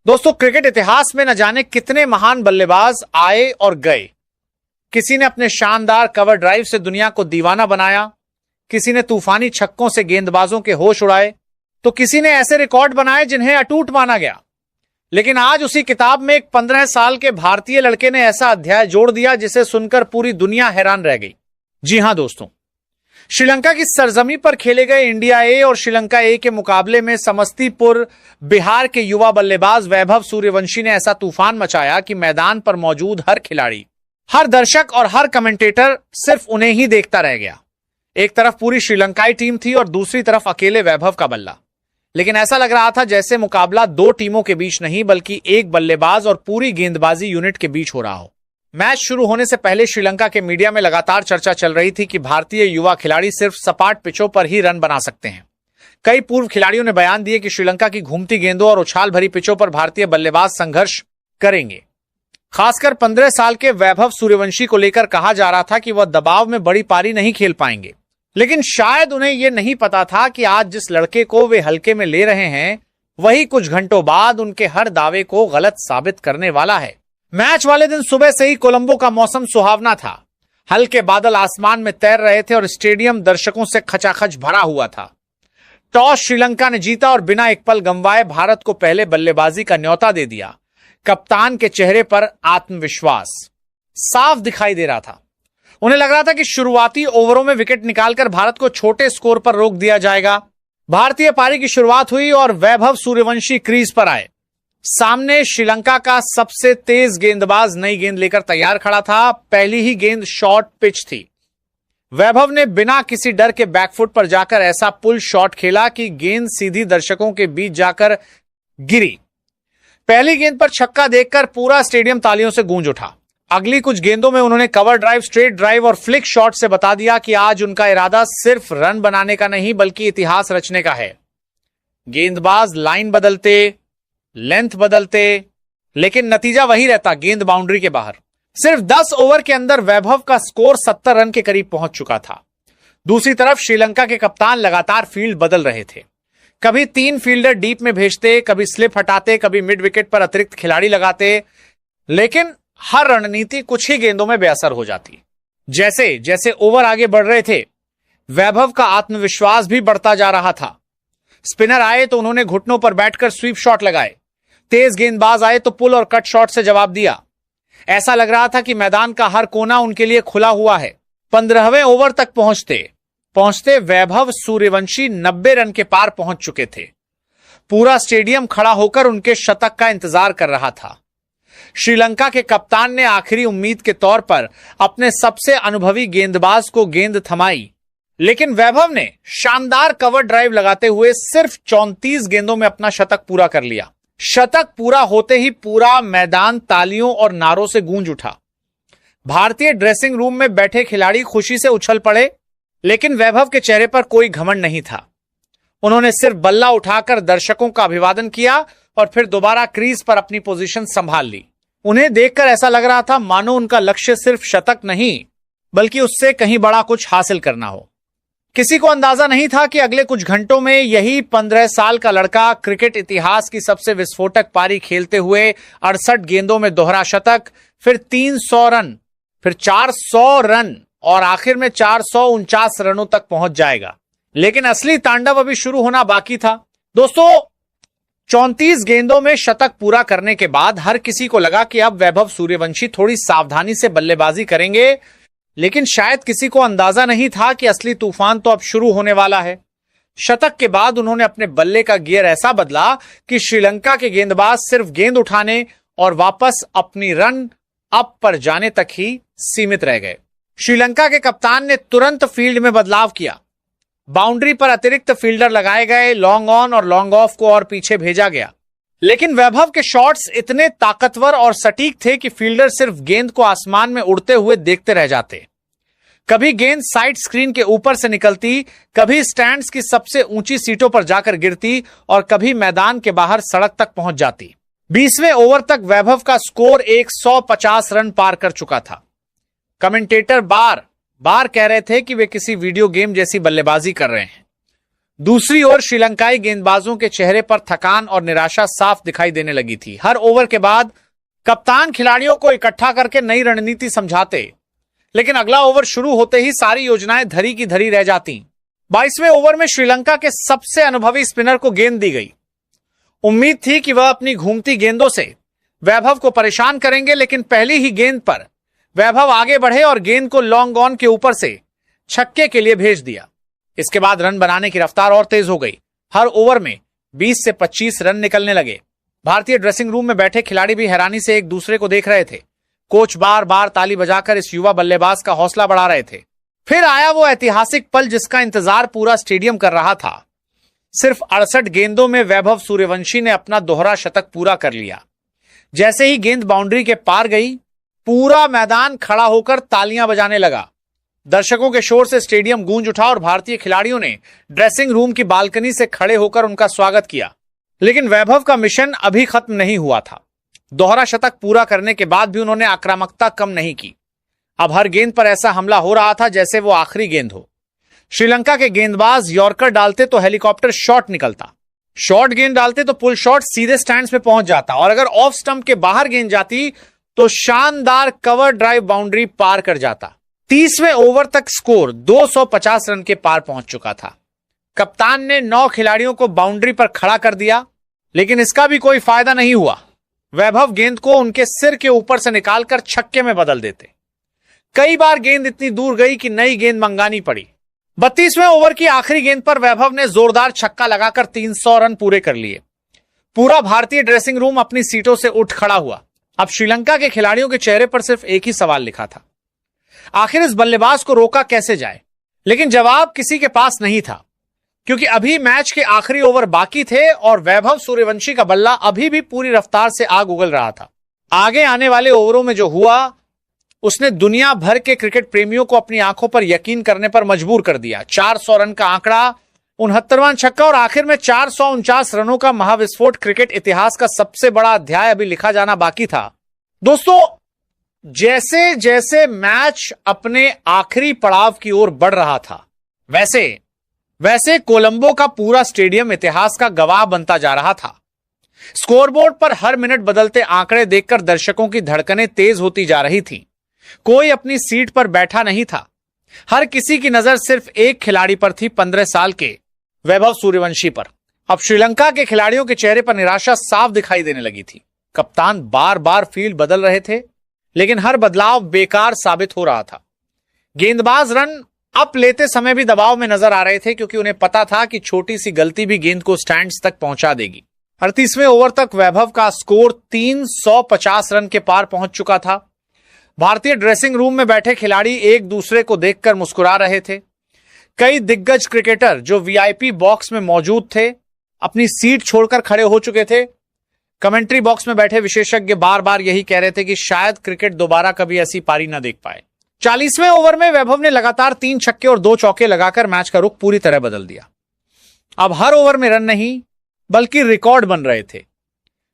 दोस्तों, क्रिकेट इतिहास में न जाने कितने महान बल्लेबाज आए और गए। किसी ने अपने शानदार कवर ड्राइव से दुनिया को दीवाना बनाया, किसी ने तूफानी छक्कों से गेंदबाजों के होश उड़ाए, तो किसी ने ऐसे रिकॉर्ड बनाए जिन्हें अटूट माना गया। लेकिन आज उसी किताब में एक 15 साल के भारतीय लड़के ने ऐसा अध्याय जोड़ दिया जिसे सुनकर पूरी दुनिया हैरान रह गई। जी हां दोस्तों, श्रीलंका की सरजमी पर खेले गए इंडिया ए और श्रीलंका ए के मुकाबले में समस्तीपुर बिहार के युवा बल्लेबाज वैभव सूर्यवंशी ने ऐसा तूफान मचाया कि मैदान पर मौजूद हर खिलाड़ी, हर दर्शक और हर कमेंटेटर सिर्फ उन्हें ही देखता रह गया। एक तरफ पूरी श्रीलंकाई टीम थी और दूसरी तरफ अकेले वैभव का बल्ला। लेकिन ऐसा लग रहा था जैसे मुकाबला दो टीमों के बीच नहीं बल्कि एक बल्लेबाज और पूरी गेंदबाजी यूनिट के बीच हो रहा हो। मैच शुरू होने से पहले श्रीलंका के मीडिया में लगातार चर्चा चल रही थी कि भारतीय युवा खिलाड़ी सिर्फ सपाट पिचों पर ही रन बना सकते हैं। कई पूर्व खिलाड़ियों ने बयान दिए कि श्रीलंका की घूमती गेंदों और उछाल भरी पिचों पर भारतीय बल्लेबाज संघर्ष करेंगे। खासकर 15 साल के वैभव सूर्यवंशी को लेकर कहा जा रहा था कि वह दबाव में बड़ी पारी नहीं खेल पाएंगे। लेकिन शायद उन्हें यह नहीं पता था कि आज जिस लड़के को वे हल्के में ले रहे हैं वही कुछ घंटों बाद उनके हर दावे को गलत साबित करने वाला है। मैच वाले दिन सुबह से ही कोलंबो का मौसम सुहावना था। हल्के बादल आसमान में तैर रहे थे और स्टेडियम दर्शकों से खचाखच भरा हुआ था। टॉस श्रीलंका ने जीता और बिना एक पल गंवाए भारत को पहले बल्लेबाजी का न्योता दे दिया। कप्तान के चेहरे पर आत्मविश्वास साफ दिखाई दे रहा था। उन्हें लग रहा था कि शुरुआती ओवरों में विकेट निकालकर भारत को छोटे स्कोर पर रोक दिया जाएगा। भारतीय पारी की शुरुआत हुई और वैभव सूर्यवंशी क्रीज पर आए। सामने श्रीलंका का सबसे तेज गेंदबाज नई गेंद लेकर तैयार खड़ा था। पहली ही गेंद शॉर्ट पिच थी। वैभव ने बिना किसी डर के बैकफुट पर जाकर ऐसा पुल शॉट खेला कि गेंद सीधी दर्शकों के बीच जाकर गिरी। पहली गेंद पर छक्का देखकर पूरा स्टेडियम तालियों से गूंज उठा। अगली कुछ गेंदों में उन्होंने कवर ड्राइव, स्ट्रेट ड्राइव और फ्लिक शॉट से बता दिया कि आज उनका इरादा सिर्फ रन बनाने का नहीं बल्कि इतिहास रचने का है। गेंदबाज लाइन बदलते, लेंथ बदलते, लेकिन नतीजा वही रहता, गेंद बाउंड्री के बाहर। सिर्फ 10 ओवर के अंदर वैभव का स्कोर 70 रन के करीब पहुंच चुका था। दूसरी तरफ श्रीलंका के कप्तान लगातार फील्ड बदल रहे थे। कभी 3 फील्डर डीप में भेजते, कभी स्लिप हटाते, कभी मिड विकेट पर अतिरिक्त खिलाड़ी लगाते, लेकिन हर रणनीति कुछ ही गेंदों में बेअसर हो जाती। जैसे जैसे ओवर आगे बढ़ रहे थे, वैभव का आत्मविश्वास भी बढ़ता जा रहा था। स्पिनर आए तो उन्होंने घुटनों पर बैठकर स्वीप शॉट लगाए। तेज गेंदबाज आए तो पुल और कट शॉट से जवाब दिया। ऐसा लग रहा था कि मैदान का हर कोना उनके लिए खुला हुआ है। 15वें ओवर तक पहुंचते वैभव सूर्यवंशी 90 रन के पार पहुंच चुके थे। पूरा स्टेडियम खड़ा होकर उनके शतक का इंतजार कर रहा था। श्रीलंका के कप्तान ने आखिरी उम्मीद के तौर पर अपने सबसे अनुभवी गेंदबाज को गेंद थमाई, लेकिन वैभव ने शानदार कवर ड्राइव लगाते हुए सिर्फ 34 गेंदों में अपना शतक पूरा कर लिया। शतक पूरा होते ही पूरा मैदान तालियों और नारों से गूंज उठा। भारतीय ड्रेसिंग रूम में बैठे खिलाड़ी खुशी से उछल पड़े, लेकिन वैभव के चेहरे पर कोई घमंड नहीं था। उन्होंने सिर्फ बल्ला उठाकर दर्शकों का अभिवादन किया और फिर दोबारा क्रीज पर अपनी पोजीशन संभाल ली। उन्हें देखकर ऐसा लग रहा था मानो उनका लक्ष्य सिर्फ शतक नहीं बल्कि उससे कहीं बड़ा कुछ हासिल करना हो। किसी को अंदाजा नहीं था कि अगले कुछ घंटों में यही 15 साल का लड़का क्रिकेट इतिहास की सबसे विस्फोटक पारी खेलते हुए 68 गेंदों में दोहरा शतक, फिर 300 रन, फिर 400 रन और आखिर में 449 रनों तक पहुंच जाएगा। लेकिन असली तांडव अभी शुरू होना बाकी था। दोस्तों, 34 गेंदों में शतक पूरा करने के बाद हर किसी को लगा कि अब वैभव सूर्यवंशी थोड़ी सावधानी से बल्लेबाजी करेंगे, लेकिन शायद किसी को अंदाजा नहीं था कि असली तूफान तो अब शुरू होने वाला है। शतक के बाद उन्होंने अपने बल्ले का गियर ऐसा बदला कि श्रीलंका के गेंदबाज सिर्फ गेंद उठाने और वापस अपनी रन अप पर जाने तक ही सीमित रह गए। श्रीलंका के कप्तान ने तुरंत फील्ड में बदलाव किया। बाउंड्री पर अतिरिक्त फील्डर लगाए गए, लॉन्ग ऑन और लॉन्ग ऑफ को और पीछे भेजा गया। लेकिन वैभव के शॉट्स इतने ताकतवर और सटीक थे कि फील्डर सिर्फ गेंद को आसमान में उड़ते हुए देखते रह जाते। कभी गेंद साइड स्क्रीन के ऊपर से निकलती, कभी स्टैंड्स की सबसे ऊंची सीटों पर जाकर गिरती और कभी मैदान के बाहर सड़क तक पहुंच जाती। 20वें ओवर तक वैभव का स्कोर 150 रन पार कर चुका था। कमेंटेटर बार बार कह रहे थे कि वे किसी वीडियो गेम जैसी बल्लेबाजी कर रहे हैं। दूसरी ओर श्रीलंकाई गेंदबाजों के चेहरे पर थकान और निराशा साफ दिखाई देने लगी थी। हर ओवर के बाद कप्तान खिलाड़ियों को इकट्ठा करके नई रणनीति समझाते, लेकिन अगला ओवर शुरू होते ही सारी योजनाएं धरी की धरी रह जाती। 22वें ओवर में श्रीलंका के सबसे अनुभवी स्पिनर को गेंद दी गई। उम्मीद थी कि वह अपनी घूमती गेंदों से वैभव को परेशान करेंगे, लेकिन पहली ही गेंद पर वैभव आगे बढ़े और गेंद को लॉन्ग ऑन के ऊपर से छक्के के लिए भेज दिया। इसके बाद रन बनाने की रफ्तार और तेज हो गई। हर ओवर में 20 से 25 रन निकलने लगे। भारतीय ड्रेसिंग रूम में बैठे खिलाड़ी भी हैरानी से एक दूसरे को देख रहे थे। कोच बार बार ताली बजाकर इस युवा बल्लेबाज का हौसला बढ़ा रहे थे। फिर आया वो ऐतिहासिक पल जिसका इंतजार पूरा स्टेडियम कर रहा था। सिर्फ 68 गेंदों में वैभव सूर्यवंशी ने अपना दोहरा शतक पूरा कर लिया। जैसे ही गेंद बाउंड्री के पार गई, पूरा मैदान खड़ा होकर तालियां बजाने लगा। दर्शकों के शोर से स्टेडियम गूंज उठा और भारतीय खिलाड़ियों ने ड्रेसिंग रूम की बालकनी से खड़े होकर उनका स्वागत किया। लेकिन वैभव का मिशन अभी खत्म नहीं हुआ था। दोहरा शतक पूरा करने के बाद भी उन्होंने आक्रामकता कम नहीं की। अब हर गेंद पर ऐसा हमला हो रहा था जैसे वो आखिरी गेंद हो। श्रीलंका के गेंदबाज यॉर्कर डालते तो हेलीकॉप्टर शॉट निकलता, शॉर्ट गेंद डालते तो पुल शॉट सीधे स्टैंड्स में पहुंच जाता, और अगर ऑफ स्टंप के बाहर गेंद जाती तो शानदार कवर ड्राइव बाउंड्री पार कर जाता। 30वें ओवर तक स्कोर 250 रन के पार पहुंच चुका था। कप्तान ने 9 खिलाड़ियों को बाउंड्री पर खड़ा कर दिया, लेकिन इसका भी कोई फायदा नहीं हुआ। वैभव गेंद को उनके सिर के ऊपर से निकालकर छक्के में बदल देते। कई बार गेंद इतनी दूर गई कि नई गेंद मंगानी पड़ी। 32वें ओवर की आखिरी गेंद पर वैभव ने जोरदार छक्का लगाकर 300 रन पूरे कर लिए। पूरा भारतीय ड्रेसिंग रूम अपनी सीटों से उठ खड़ा हुआ। अब श्रीलंका के खिलाड़ियों के चेहरे पर सिर्फ एक ही सवाल लिखा था, आखिर इस बल्लेबाज को रोका कैसे जाए। लेकिन जवाब किसी के पास नहीं था, क्योंकि अभी मैच के आखिरी ओवर बाकी थे और वैभव सूर्यवंशी का बल्ला अभी भी पूरी रफ्तार से आग उगल रहा था। आगे आने वाले ओवरों में जो हुआ उसने दुनिया भर के क्रिकेट प्रेमियों को अपनी आंखों पर यकीन करने पर मजबूर कर दिया। 400 रन का आंकड़ा, 69वां छक्का और आखिर में 449 रनों का महाविस्फोट क्रिकेट इतिहास का सबसे बड़ा अध्याय अभी लिखा जाना बाकी था। दोस्तों, जैसे जैसे मैच अपने आखिरी पड़ाव की ओर बढ़ रहा था, वैसे कोलंबो का पूरा स्टेडियम इतिहास का गवाह बनता जा रहा था। स्कोरबोर्ड पर हर मिनट बदलते आंकड़े देखकर दर्शकों की धड़कनें तेज होती जा रही थीं। कोई अपनी सीट पर बैठा नहीं था। हर किसी की नजर सिर्फ एक खिलाड़ी पर थी, 15 साल के वैभव सूर्यवंशी पर। अब श्रीलंका के खिलाड़ियों के चेहरे पर निराशा साफ दिखाई देने लगी थी। कप्तान बार बार फील्ड बदल रहे थे, लेकिन हर बदलाव बेकार साबित हो रहा था। गेंदबाज रन अप लेते समय भी दबाव में नजर आ रहे थे, क्योंकि उन्हें पता था कि छोटी सी गलती भी गेंद को स्टैंड्स तक पहुंचा देगी। 38वें ओवर तक वैभव का स्कोर 350 रन के पार पहुंच चुका था। भारतीय ड्रेसिंग रूम में बैठे खिलाड़ी एक दूसरे को देखकर मुस्कुरा रहे थे। कई दिग्गज क्रिकेटर जो वीआईपी बॉक्स में मौजूद थे अपनी सीट छोड़कर खड़े हो चुके थे। कमेंट्री बॉक्स में बैठे विशेषज्ञ बार बार यही कह रहे थे कि शायद क्रिकेट दोबारा कभी ऐसी पारी न देख पाए। 40वें ओवर में वैभव ने लगातार 3 छक्के और 2 चौके लगाकर मैच का रुख पूरी तरह बदल दिया। अब हर ओवर में रन नहीं बल्कि रिकॉर्ड बन रहे थे।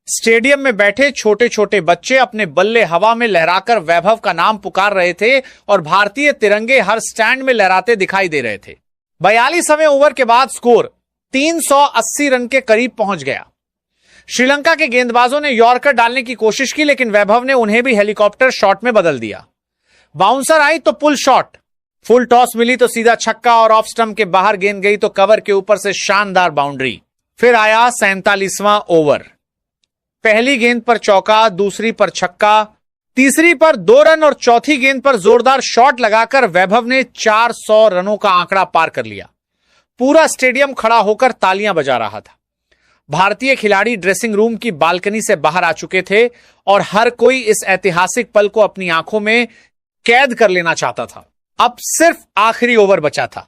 स्टेडियम में बैठे छोटे छोटे बच्चे अपने बल्ले हवा में लहराकर वैभव का नाम पुकार रहे थे और भारतीय तिरंगे हर स्टैंड में लहराते दिखाई दे रहे थे। 42वें ओवर के बाद स्कोर 380 रन के करीब पहुंच गया। श्रीलंका के गेंदबाजों ने यॉर्कर डालने की कोशिश की, लेकिन वैभव ने उन्हें भी हेलीकॉप्टर शॉट में बदल दिया। बाउंसर आई तो पुल शॉट, फुल टॉस मिली तो सीधा छक्का और ऑफ स्टंप के बाहर गेंद गई तो कवर के ऊपर से शानदार बाउंड्री। फिर आया 47वां ओवर। पहली गेंद पर चौका, दूसरी पर छक्का, तीसरी पर 2 रन और चौथी गेंद पर जोरदार शॉट लगाकर वैभव ने 400 रनों का आंकड़ा पार कर लिया। पूरा स्टेडियम खड़ा होकर तालियां बजा रहा था। भारतीय खिलाड़ी ड्रेसिंग रूम की बालकनी से बाहर आ चुके थे और हर कोई इस ऐतिहासिक पल को अपनी आंखों में कैद कर लेना चाहता था। अब सिर्फ आखिरी ओवर बचा था।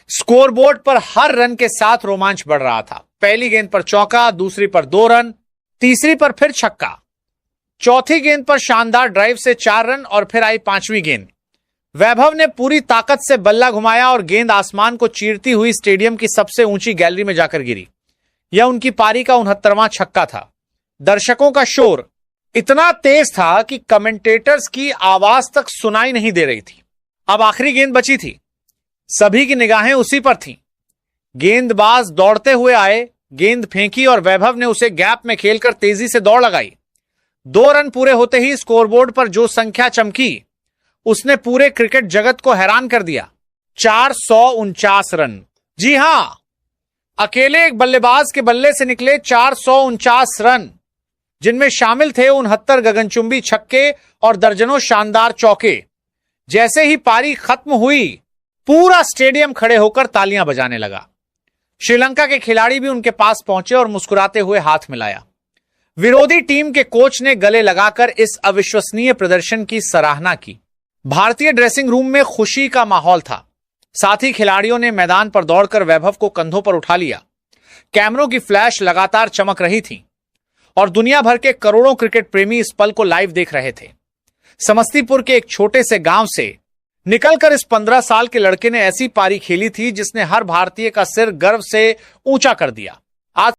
स्कोरबोर्ड पर हर रन के साथ रोमांच बढ़ रहा था। पहली गेंद पर चौका, दूसरी पर 2 रन, तीसरी पर फिर छक्का, चौथी गेंद पर शानदार ड्राइव से 4 रन और फिर आई 5वीं गेंद। वैभव ने पूरी ताकत से बल्ला घुमाया और गेंद आसमान को चीरती हुई स्टेडियम की सबसे ऊंची गैलरी में जाकर गिरी। यह उनकी पारी का 69वां छक्का था। दर्शकों का शोर इतना तेज था कि कमेंटेटर्स की आवाज तक सुनाई नहीं दे रही थी। अब आखिरी गेंद बची थी। सभी की निगाहें उसी पर थीं। गेंदबाज दौड़ते हुए आए, गेंद फेंकी और वैभव ने उसे गैप में खेलकर तेजी से दौड़ लगाई। 2 रन पूरे होते ही स्कोरबोर्ड पर जो संख्या चमकी उसने पूरे क्रिकेट जगत को हैरान कर दिया। 449 रन। जी हां, अकेले एक बल्लेबाज के बल्ले से निकले 449 रन, जिनमें शामिल थे 69 गगनचुंबी छक्के और दर्जनों शानदार चौके। जैसे ही पारी खत्म हुई, पूरा स्टेडियम खड़े होकर तालियां बजाने लगा। श्रीलंका के खिलाड़ी भी उनके पास पहुंचे और मुस्कुराते हुए हाथ मिलाया। विरोधी टीम के कोच ने गले लगाकर इस अविश्वसनीय प्रदर्शन की सराहना की। भारतीय ड्रेसिंग रूम में खुशी का माहौल था। साथ ही खिलाड़ियों ने मैदान पर दौड़कर वैभव को कंधों पर उठा लिया। कैमरों की फ्लैश लगातार चमक रही थी और दुनिया भर के करोड़ों क्रिकेट प्रेमी इस पल को लाइव देख रहे थे। समस्तीपुर के एक छोटे से गांव से निकलकर इस 15 साल के लड़के ने ऐसी पारी खेली थी जिसने हर भारतीय का सिर गर्व से ऊंचा कर दिया।